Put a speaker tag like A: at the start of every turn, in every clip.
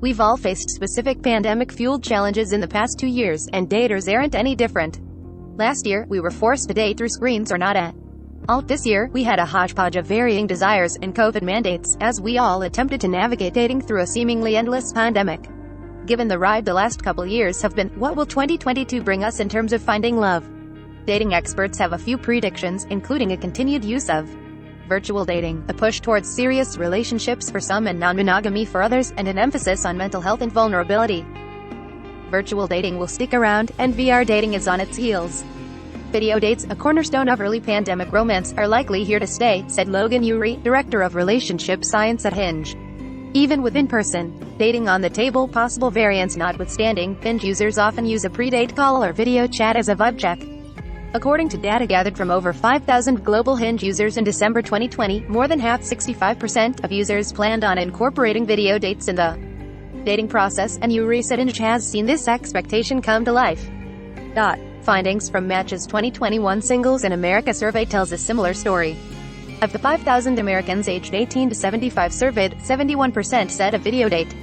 A: We've all faced specific pandemic-fueled challenges in the past 2 years, and daters aren't any different. Last year, we were forced to date through screens or not at all. This year, we had a hodgepodge of varying desires and COVID mandates, as we all attempted to navigate dating through a seemingly endless pandemic. Given the ride the last couple years have been, what will 2022 bring us in terms of finding love? Dating experts have a few predictions, including a continued use of virtual dating, a push towards serious relationships for some and non-monogamy for others, and an emphasis on mental health and vulnerability. Virtual dating will stick around, and VR dating is on its heels. Video dates, a cornerstone of early pandemic romance, are likely here to stay, said Logan Ury, director of relationship science at Hinge. Even with in-person dating on the table, possible variants notwithstanding, Hinge users often use a pre-date call or video chat as a vibe check. According to data gathered from over 5,000 global Hinge users in December 2020, more than half, 65% of users planned on incorporating video dates in the dating process, and Ury said Hinge has seen this expectation come to life. Findings from Match's 2021 Singles in America survey tells a similar story. Of the 5,000 Americans aged 18 to 75 surveyed, 71% said a video date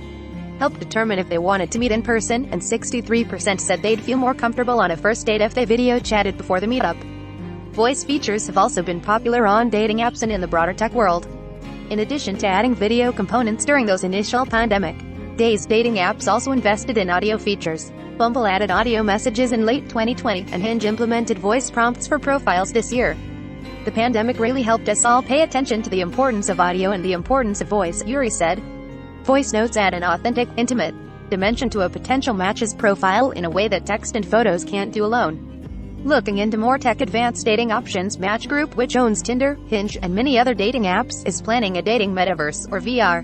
A: helped determine if they wanted to meet in person, and 63% said they'd feel more comfortable on a first date if they video chatted before the meetup. Voice features have also been popular on dating apps and in the broader tech world. In addition to adding video components during those initial pandemic days, dating apps also invested in audio features. Bumble added audio messages in late 2020, and Hinge implemented voice prompts for profiles this year. The pandemic really helped us all pay attention to the importance of audio and the importance of voice, Ury said. Voice notes add an authentic, intimate dimension to a potential match's profile in a way that text and photos can't do alone. Looking into more tech-advanced dating options, Match Group, which owns Tinder, Hinge, and many other dating apps, is planning a dating metaverse, or VR,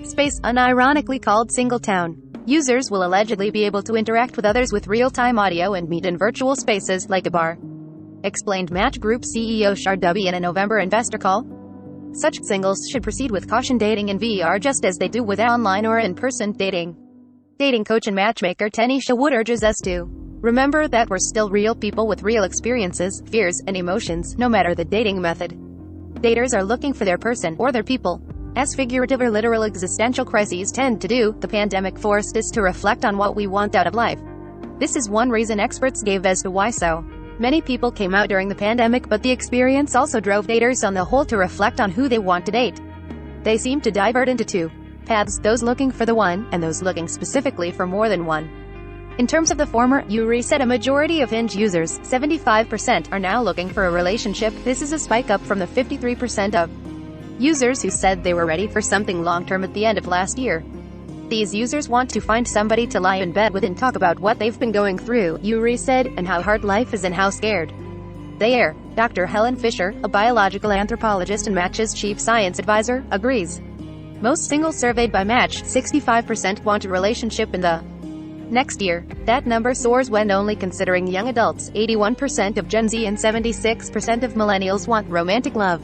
A: space, unironically called Singletown. Users will allegedly be able to interact with others with real-time audio and meet in virtual spaces, like a bar, explained Match Group CEO Shar Dubey in a November investor call. Such singles should proceed with caution, dating in VR just as they do with online or in-person dating. Dating coach and matchmaker Tanisha Wood urges us to remember that we're still real people with real experiences, fears, and emotions, no matter the dating method. Daters are looking for their person, or their people. As figurative or literal existential crises tend to do, the pandemic forced us to reflect on what we want out of life. This is one reason experts gave as to why so many people came out during the pandemic, but the experience also drove daters on the whole to reflect on who they want to date. They seem to divert into two paths, those looking for the one, and those looking specifically for more than one. In terms of the former, Ury said a majority of Hinge users, 75%, are now looking for a relationship. This is a spike up from the 53% of users who said they were ready for something long-term at the end of last year. These users want to find somebody to lie in bed with and talk about what they've been going through, Ury said, and how hard life is and how scared they are. Dr. Helen Fisher, a biological anthropologist and Match's chief science advisor, agrees. Most singles surveyed by Match, 65%, want a relationship in the next year. That number soars when only considering young adults. 81% of Gen Z and 76% of millennials want romantic love.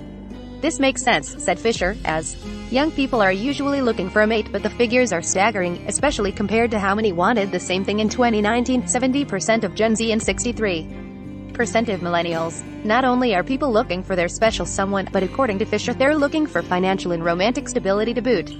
A: This makes sense, said Fisher, as young people are usually looking for a mate, but the figures are staggering, especially compared to how many wanted the same thing in 2019, 70% of Gen Z and 63% of millennials. Not only are people looking for their special someone, but according to Fisher, they're looking for financial and romantic stability to boot.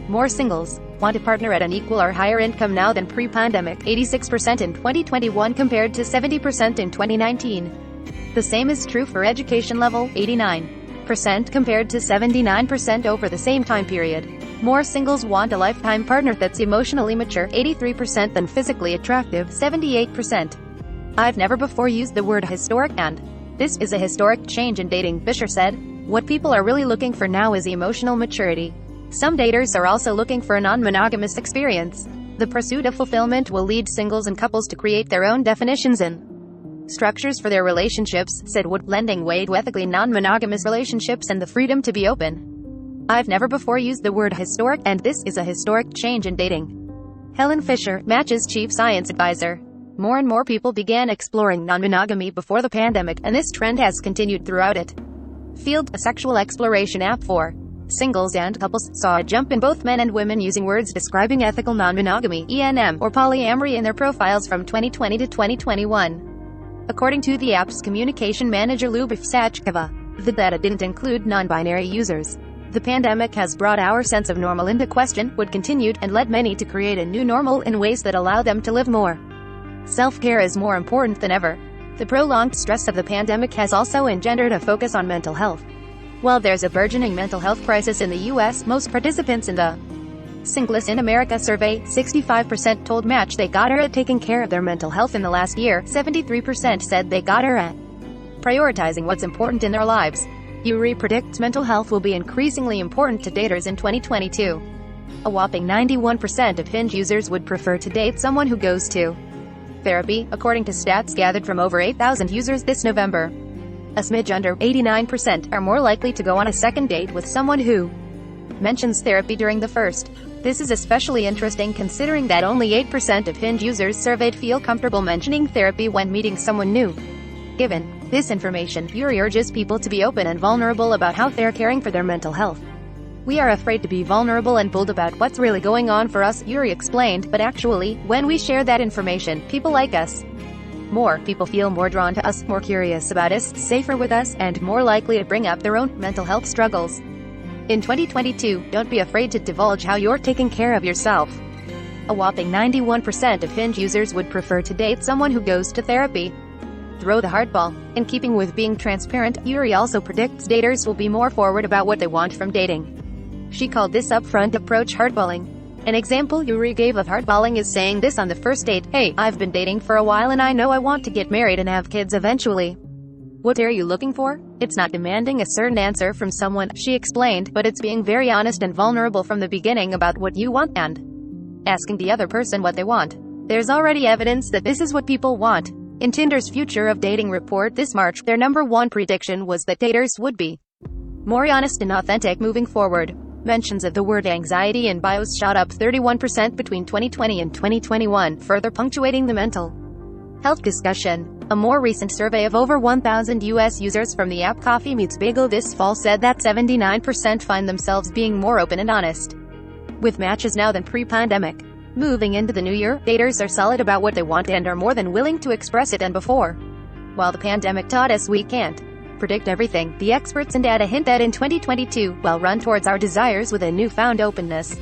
A: More singles want a partner at an equal or higher income now than pre-pandemic, 86% in 2021 compared to 70% in 2019. The same is true for education level, 89% compared to 79% over the same time period. More singles want a lifetime partner that's emotionally mature, 83%, than physically attractive, 78%. I've never before used the word historic, and this is a historic change in dating, Fisher said. What people are really looking for now is emotional maturity. Some daters are also looking for a non-monogamous experience. The pursuit of fulfillment will lead singles and couples to create their own definitions and structures for their relationships, said Wood, lending weight to ethically non-monogamous relationships and the freedom to be open. I've never before used the word historic, and this is a historic change in dating. Helen Fisher, Match's chief science advisor. More and more people began exploring non-monogamy before the pandemic, and this trend has continued throughout it. Field, a sexual exploration app for singles and couples, saw a jump in both men and women using words describing ethical non-monogamy, ENM, or polyamory in their profiles from 2020 to 2021. According to the app's communication manager Lyubov Sachkova, the data didn't include non-binary users. The pandemic has brought our sense of normal into question, Wood continued, and led many to create a new normal in ways that allow them to live more. Self-care is more important than ever. The prolonged stress of the pandemic has also engendered a focus on mental health. While there's a burgeoning mental health crisis in the U.S., most participants in the Singlest in America survey, 65% told Match they got her at taking care of their mental health in the last year, 73% said they got her at prioritizing what's important in their lives. Urey predicts mental health will be increasingly important to daters in 2022. A whopping 91% of Hinge users would prefer to date someone who goes to therapy, according to stats gathered from over 8,000 users this November. A smidge under 89% are more likely to go on a second date with someone who mentions therapy during the first. This is especially interesting considering that only 8% of Hinge users surveyed feel comfortable mentioning therapy when meeting someone new. Given this information, Urey urges people to be open and vulnerable about how they're caring for their mental health. We are afraid to be vulnerable and bold about what's really going on for us, Urey explained, but actually, when we share that information, people like us more. People feel more drawn to us, more curious about us, safer with us, and more likely to bring up their own mental health struggles. In 2022, don't be afraid to divulge how you're taking care of yourself. A whopping 91% of Hinge users would prefer to date someone who goes to therapy. Throw the hardball. In keeping with being transparent, Urey also predicts daters will be more forward about what they want from dating. She called this upfront approach hardballing. An example Urey gave of hardballing is saying this on the first date: "Hey, I've been dating for a while and I know I want to get married and have kids eventually. What are you looking for?" It's not demanding a certain answer from someone, she explained, but it's being very honest and vulnerable from the beginning about what you want and asking the other person what they want. There's already evidence that this is what people want. In Tinder's Future of Dating report this March, their number one prediction was that daters would be more honest and authentic moving forward. Mentions of the word anxiety in bios shot up 31% between 2020 and 2021, further punctuating the mental health discussion. A more recent survey of over 1,000 U.S. users from the app Coffee Meets Bagel this fall said that 79% find themselves being more open and honest with matches now than pre-pandemic. Moving into the new year, daters are solid about what they want and are more than willing to express it than before. While the pandemic taught us we can't predict everything, the experts and data hint that in 2022, we'll run towards our desires with a newfound openness.